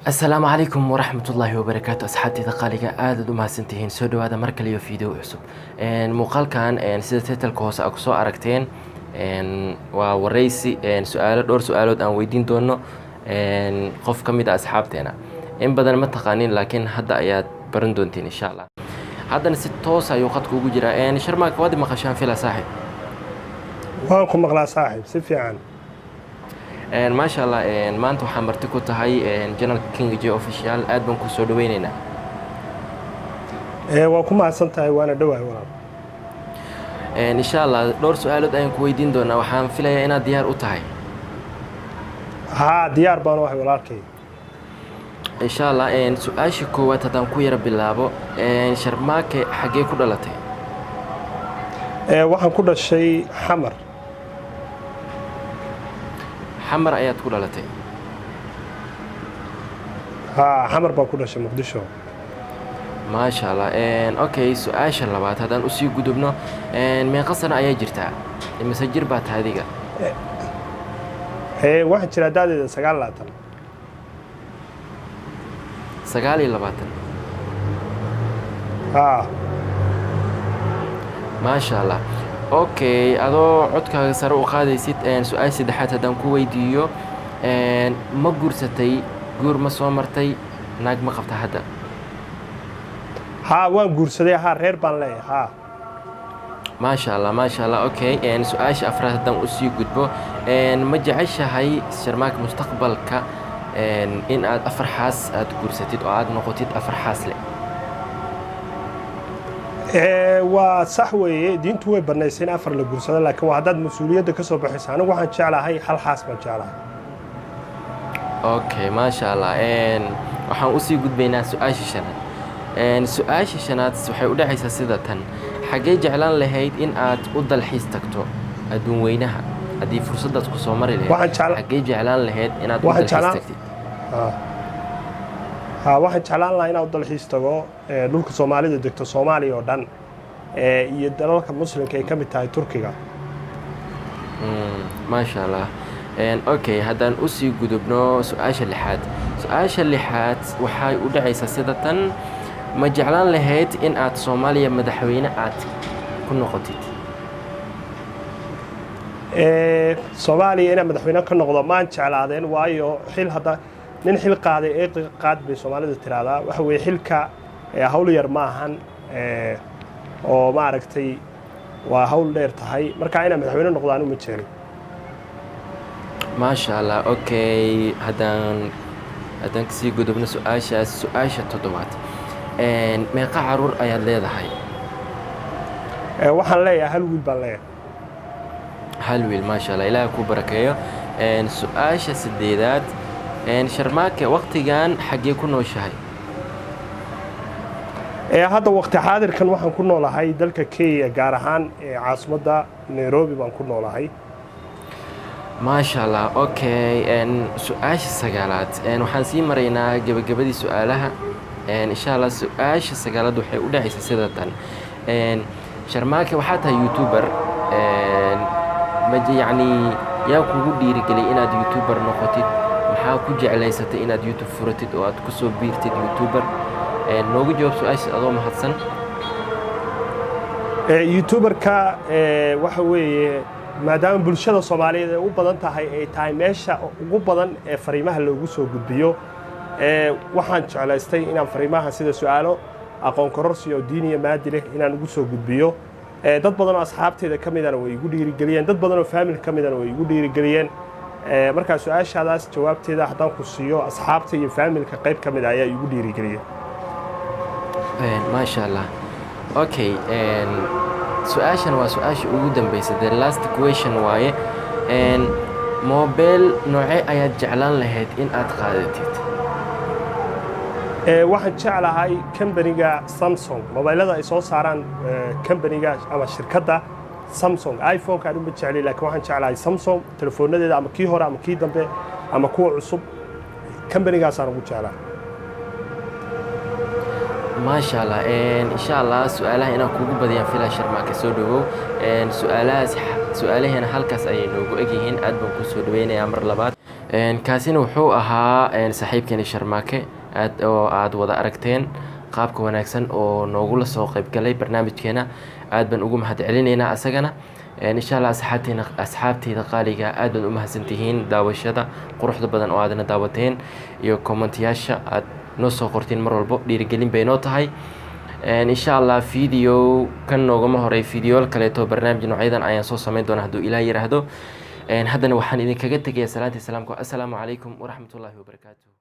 السلام عليكم ورحمة الله وبركاته أصحابتي دقاليقة aad u mahadsantihiin soo dhawaada mar kale iyo video cusub muuqaalkan sida title-ka hoose aad ku soo aragteen waa wareysi dhowr su'aalood aan weydiin doono qof ka mid ah asxaabteena in badan ma taqaanin laakiin hadda ayaad baran doontiin insha Allah haddana si toos ayuu qadka ugu jiraa sharmaak waad maqashaan fila saaxiib waan ku maqlaa saaxiib si fiican ما شاء الله maanta waxaan marti ku tahay channel King J official aad baan ku soo dhaweynaynaa waa ku mahadsan tahay waana dhawahay walaal insha Allah dhowr su'aalood ayaan ku weydiin doonaa waxaan filayaa inaad diyaar u tahay haa diyaar baan u ahay walaalkay insha Allah su'aasha koowaad haddaan ku yara bilaabo sharmaake xagee ku dhalatay waxaan ku dhashay xamar xamar ayaad ku dhalatay haa xamar baan ku dhashay muqdisho ما شاء الله اوكي سؤال labaad hadaan u sii gudubno meeqa sano ayaa jirtaa imise jir baad adiga waxaan jiraa da'deeda 29 ها ما شاء الله اوكي adoo codkaaga sare u qaadaysid su'aal saddexaad hadaan ku weydiiyo ma guursatay guur ma soo martay naag ma qabta hadda ها waan guursaday haa reer baan leeyahay haa ما شاء الله ما شاء الله اوكي سؤال afraad hadaan u sii gudbo ma jeceshahay sharmaak mustaqbalka in aad afar xaas aad guursatid oo aad noqotid afar xaas leh waa sax weeye diintu way banaysay in afar la guursado laakiin waa haddaad mas'uuliyadda ka soo baxayso anigu waxaan jeclahay hal xaas baan jeclahay اوكي ما شاء الله waxaan u sii gudbaynaa su'aasha shanaad su'aasha shanaad waxay u dhacaysaa sida tan xagee jeclaan lahayd in aad u dalxiis tagto adduun weynaha haddii fursadaad ku soo mari lahayd xagee jeclaan lahayd inaad u dalxiis tagtid waxaan jeclaan lahaa inaad u dalxiis tago dhulka soomaalida degto soomaaliya oo dhan iyo dalalka muslimka ay ka mid tahay turkiga ما شاء الله اوكي haddaan u sii gudubno su'aasha lixaad su'aasha lixaad waxay u dhacaysaa sida tan ma jeclaan lahayd in aad Soomaaliya madaxweyne aad ku noqotid Soomaaliya inaan madaxweyne ka noqdo maan jeclaadeen waayo xil hadda nin xil qaaday ee qaad bay Soomaalida tiraahdaa waxa weeye xilka hawl yar ma ahan oo maaragtay waa hawl dheer tahay marka inaan madaxweyne noqdo anigu ma jeclin ما شاء الله اوكي هدان كسي قدبنا سؤاشا تضوات meeqa caruur ayaad leedahay waxaan leeyahay hal wiil baan leeyahay hal wiil ما شاء الله ilaahay ku barakeeyo su'aasha sideedaad sharmaake waqtigan xagee ku nooshahay hadda waqti xaadirkan waxaan ku noolahay dalka Kenya gaar ahaan caasimadda Nairobi baan ku noolahay ما شاء الله اوكي سؤاشا سغالات waxaan sii maraynaa gabagabadii su'aalaha إن شاء الله سؤال سجلاد وحي وداعي سيدتان شرماك وحتى يوتيوبر مجي يعني يا كودي رجلي إن هذا يوتيوبر نقطة محاكو جعلي ست إن هذا يوتيوب فرتد أو أتكسو بيرتد يوتيوبر نوجي جواب سؤال أضم حسن يوتيوبر كا وحوي ما دام بالشدة الصومالية وبدن تهاي تايميشة وبدن فريمها اللي وجسوا جديو waxaan jeclaystay inaan fariimaha sida su'aalo aqoon kororsiyo diiniya maadi leh inaan ugu soo gudbiyo dad badan oo asxaabteeda kamidana way igu dhiirigeliyeen dad badan oo family kamidana way igu dhiirigeliyeen marka su'aashaadaas jawaabteeda haddaan ku siiyo asxaabta iyo family-ka qayb kamid ah ayaa igu dhiirigeliyeen ما شاء الله اوكي su'aashan waa su'aasha ugu dambeysay the last question waaye mobile noocee ayaad jeclaan lahayd in aad qaadatid waxaan jeclahay company-ga Samsung mobilada ay soo saaraan company-ga ama shirkadda Samsung iPhone-ka aad u jeclay laakiin waxaan jeclahay Samsung telefoonadeeda ama kii hore ama kii dambe ama kuwa cusub company-gaas aan ugu jeclahay ما شاء الله إن شاء الله سؤالها أنا كوجو بدي أنفيلا شرماك سودو سؤالها هنا هالكاس أي نوجو أجيهن أدبن كسودوين يا أمر لبات kaasina wuxuu ahaa saaxiibkeeni Sharmaake aad wada aragteen qaabka wanaagsan oo noogula soo qayb galay barnaamijkeena aad baan ugu mahad celinaynaa asagana insha Allah asxaabteyda qaaliga aad baan u mahadsantihiin daawashada quruxda badan oo aadna daawateen iyo commentayaasha aad noo soo qortiin mar walbo dhiirigelin bay noo tahay insha Allah video kan noogama horay video kaleeto barnaamij noocyadan ayaan soo sameyn doonaa hadduu Ilaahay yiraahdo haddana waxaan idinkaga tegayaa salaanta salaamku assalaamu calaykum waraxmatullaahi wabarakaatuh